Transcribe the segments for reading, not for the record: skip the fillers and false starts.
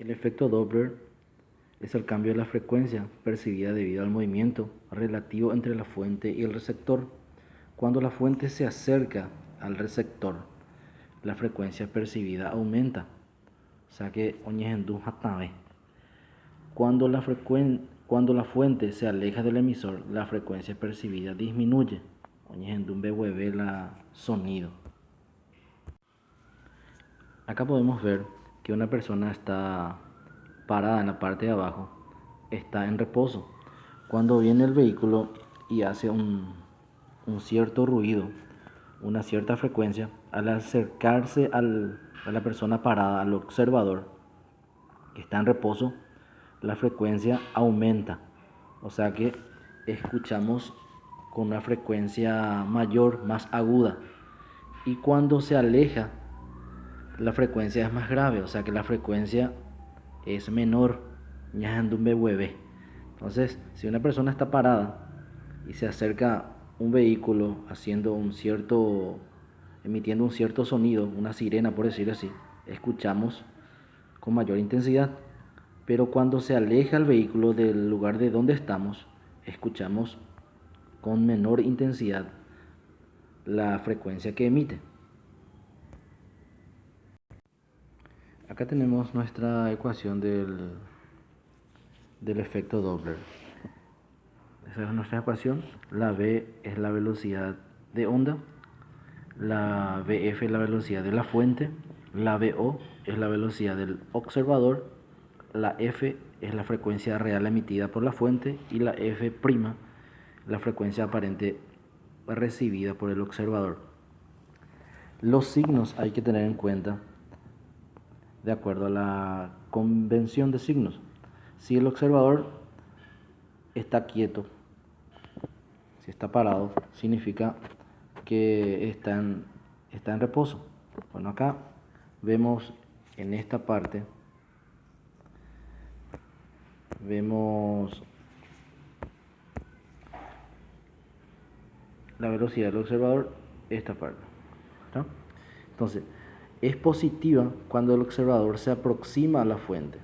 El efecto Doppler es el cambio de la frecuencia percibida debido al movimiento relativo entre la fuente y el receptor. Cuando la fuente se acerca al receptor, la frecuencia percibida aumenta. O sea que cuando la fuente se aleja del emisor, la frecuencia percibida disminuye. La sonido. Acá podemos ver que una persona está parada en la parte de abajo, está en reposo. Cuando viene el vehículo y hace un cierto ruido, una cierta frecuencia, al acercarse a la persona parada, al observador que está en reposo, la frecuencia aumenta. O sea que escuchamos con una frecuencia mayor, más aguda. Y cuando se aleja, la frecuencia es más grave, o sea que la frecuencia es menor. Entonces, si una persona está parada y se acerca un vehículo emitiendo un cierto sonido, una sirena por decirlo así, escuchamos con mayor intensidad. Pero cuando se aleja el vehículo del lugar de donde estamos, escuchamos con menor intensidad la frecuencia que emite. Acá tenemos nuestra ecuación del efecto Doppler. Esa es nuestra ecuación. La v es la velocidad de onda, la vf es la velocidad de la fuente, la vo es la velocidad del observador, la f es la frecuencia real emitida por la fuente y la f' la frecuencia aparente recibida por el observador. Los signos hay que tener en cuenta de acuerdo a la convención de signos. Si el observador está quieto, si está parado, significa que está en reposo. Bueno, acá vemos en esta parte, vemos la velocidad del observador, esta parte, ¿no? Entonces, es positiva cuando el observador se aproxima a la fuente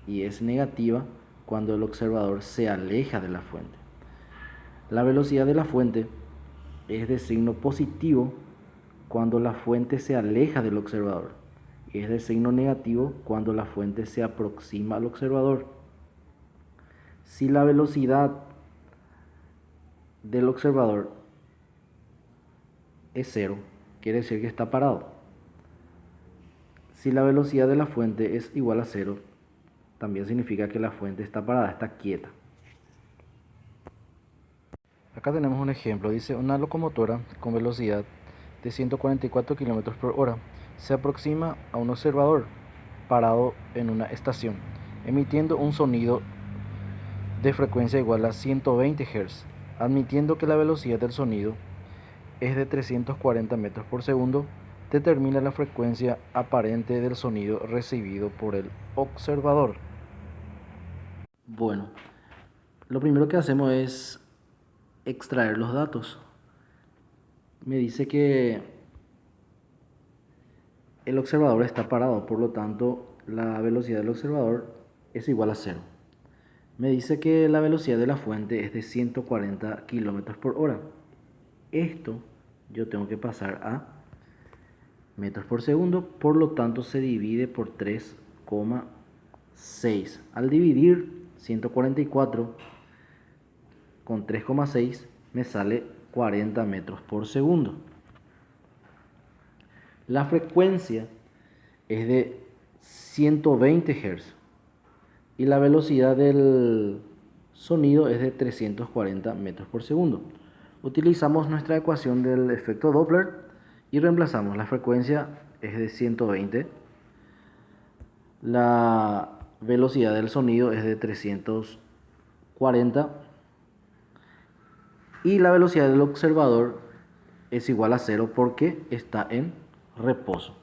y es negativa cuando el observador se aleja de la fuente. La velocidad de la fuente es de signo positivo cuando la fuente se aleja del observador y es de signo negativo cuando la fuente se aproxima al observador. Si la velocidad del observador es cero, quiere decir que está parado. Si la velocidad de la fuente es igual a cero, también significa que la fuente está parada, está quieta. Acá tenemos un ejemplo, dice una locomotora con velocidad de 144 km por hora se aproxima a un observador parado en una estación, emitiendo un sonido de frecuencia igual a 120 Hz, admitiendo que la velocidad del sonido es de 340 metros por segundo, determina la frecuencia aparente del sonido recibido por el observador. Bueno, lo primero que hacemos es extraer los datos. Me dice que el observador está parado, por lo tanto la velocidad del observador es igual a cero. Me dice que la velocidad de la fuente es de 140 km por hora. Esto yo tengo que pasar a metros por segundo, por lo tanto se divide por 3,6. Al dividir 144 con 3,6 me sale 40 metros por segundo. La frecuencia es de 120 Hz y la velocidad del sonido es de 340 metros por segundo. Utilizamos nuestra ecuación del efecto Doppler y reemplazamos. La frecuencia es de 120, la velocidad del sonido es de 340 y la velocidad del observador es igual a cero porque está en reposo.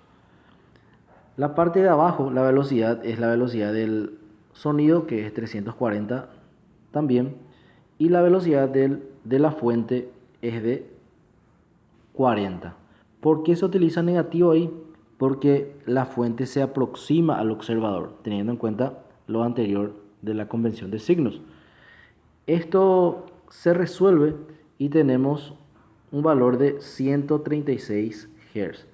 La parte de abajo, la velocidad es la velocidad del sonido, que es 340 también, y la velocidad de la fuente es de 40. ¿Por qué se utiliza negativo ahí? porque la fuente se aproxima al observador, teniendo en cuenta lo anterior de la convención de signos. Esto se resuelve y tenemos un valor de 136 Hz.